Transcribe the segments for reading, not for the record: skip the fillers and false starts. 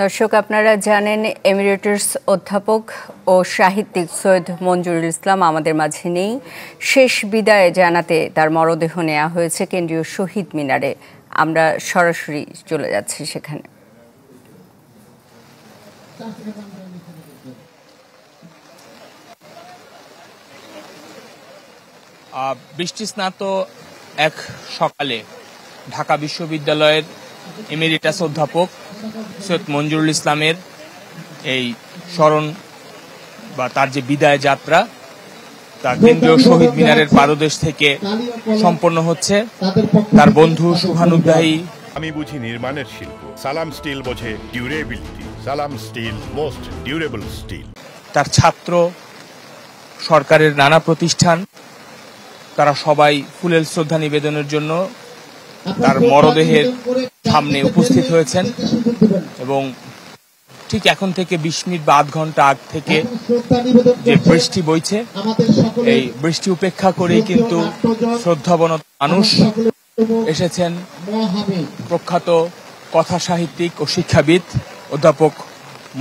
দর্শক, আপনারা জানেন এমিরেটাস অধ্যাপক ও সাহিত্যিক সৈয়দ মঞ্জুরুল ইসলাম আমাদের মাঝে নেই। শেষ বিদায় জানাতে তার মরদেহ নেওয়া হয়েছে কেন্দ্রীয় শহীদ মিনারে। আমরা সরাসরি চলে যাচ্ছি সেখানে। বৃষ্টিস্নাত এক সকালে ঢাকা বিশ্ববিদ্যালয়ের এমিরেটাস অধ্যাপক সৈয়দ মঞ্জুরুল ইসলামের এই স্মরণ বা তার যে বিদায় যাত্রা তা কেন্দ্রীয় শহীদ মিনারের পাদদেশ থেকে সম্পন্ন হচ্ছে। তার বন্ধু শুভানুধ্যায়ী আমি বুঝি নির্মাণের শিল্প, সালাম স্টিল বোঝে ডিউরেবিলিটি, সালাম স্টিল মোস্ট ডিউরেবল স্টিল। তার ছাত্র, সরকারের নানা প্রতিষ্ঠান, তারা সবাই ফুলের শ্রদ্ধা নিবেদনের জন্য তার মরদেহের সামনে উপস্থিত হয়েছেন এবং ঠিক এখন থেকে 20 মিনিট বা আধ ঘন্টা আগ থেকে যে বৃষ্টি বইছে, এই বৃষ্টি উপেক্ষা করেই কিন্তু শ্রদ্ধাবনত মানুষ এসেছেন প্রখ্যাত কথা সাহিত্যিক ও শিক্ষাবিদ অধ্যাপক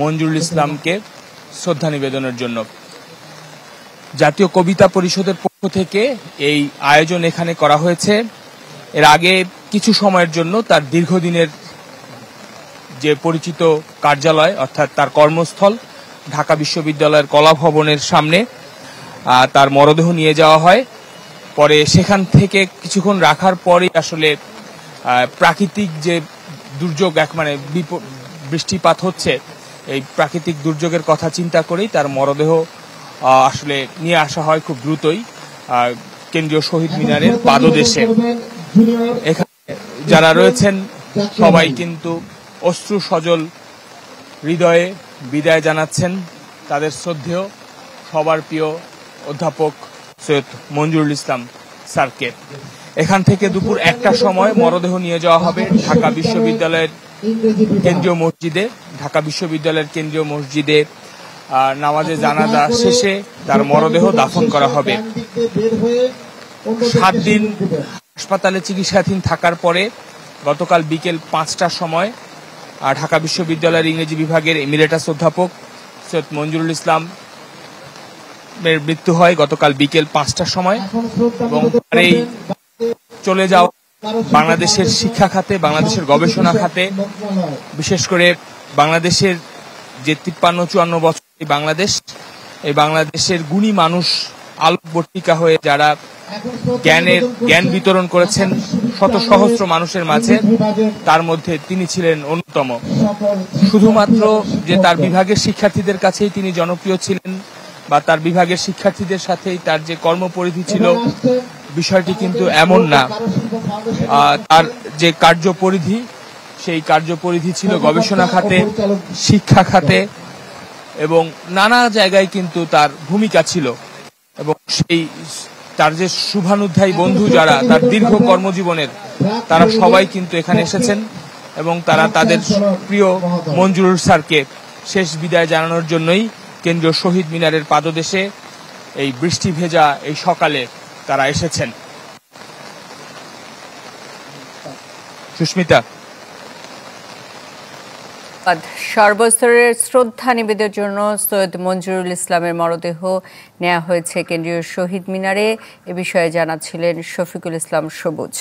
মঞ্জুরুল ইসলামকে শ্রদ্ধা নিবেদনের জন্য। জাতীয় কবিতা পরিষদের পক্ষ থেকে এই আয়োজন এখানে করা হয়েছে। এর আগে কিছু সময়ের জন্য তার দীর্ঘদিনের যে পরিচিত কার্যালয় অর্থাৎ তার কর্মস্থল ঢাকা বিশ্ববিদ্যালয়ের কলা ভবনের সামনে তার মরদেহ নিয়ে যাওয়া হয়। পরে সেখান থেকে কিছুক্ষণ রাখার পরে আসলে প্রাকৃতিক যে দুর্যোগ বৃষ্টিপাত হচ্ছে, এই প্রাকৃতিক দুর্যোগের কথা চিন্তা করেই তার মরদেহ আসলে নিয়ে আসা হয় খুব দ্রুতই কেন্দ্রীয় শহীদ মিনারের পাদদেশে। এখানে যারা রয়েছেন সবাই কিন্তু অশ্রু সজল হৃদয়ে বিদায় জানাচ্ছেন তাদের শ্রদ্ধেয় সবার প্রিয় অধ্যাপক সৈয়দ মঞ্জুরুল ইসলাম স্যারকে। এখান থেকে দুপুর 1টার সময় মরদেহ নিয়ে যাওয়া হবে ঢাকা বিশ্ববিদ্যালয়ের কেন্দ্রীয় মসজিদে নামাজে জানাজা শেষে তার মরদেহ দাফন করা হবে। 7 দিন হাসপাতালে চিকিৎসাধীন থাকার পরে গতকাল বিকেল 5টার সময় ঢাকা বিশ্ববিদ্যালয়ের ইংরেজি বিভাগের এমিরেটাস অধ্যাপক সৈয়দ মঞ্জুরুল ইসলাম এর মৃত্যু হয় গতকাল বিকেল 5টার সময়। এবং এই চলে যাওয়া বাংলাদেশের শিক্ষা খাতে, বাংলাদেশের গবেষণা খাতে, বিশেষ করে বাংলাদেশের যে 53-54 বছর এই বাংলাদেশের গুণী মানুষ আলোকবর্তিকা হয়ে যারা জ্ঞান বিতরণ করেছেন শত সহস্র মানুষের মাঝে, তার মধ্যে তিনি ছিলেন অন্যতম। শুধুমাত্র যে তার বিভাগের শিক্ষার্থীদের কাছেই তিনি জনপ্রিয় ছিলেন বা তার বিভাগের শিক্ষার্থীদের সাথেই তার যে কর্মপরিধি ছিল, বিষয়টি কিন্তু এমন না। তার যে কার্যপরিধি, সেই কার্যপরিধি ছিল গবেষণা খাতে, শিক্ষা খাতে এবং নানা জায়গায় কিন্তু তার ভূমিকা ছিল। এবং সেই তার যে শুভানুধ্যায়ী বন্ধু যারা তার দীর্ঘ কর্মজীবনের, তারা সবাই কিন্তু এখানে এসেছেন এবং তারা তাদের প্রিয় মঞ্জুরুল স্যারকে শেষ বিদায় জানানোর জন্যই কেন্দ্রীয় শহীদ মিনারের পাদদেশে এই বৃষ্টি ভেজা এই সকালে তারা এসেছেন। সুস্মিতা, সর্বস্তরের শ্রদ্ধা নিবেদনের জন্য সৈয়দ মঞ্জুরুল ইসলামের মরদেহ নেওয়া হয়েছে কেন্দ্রীয় শহীদ মিনারে। এ বিষয়ে জানাচ্ছিলেন শফিকুল ইসলাম সবুজ।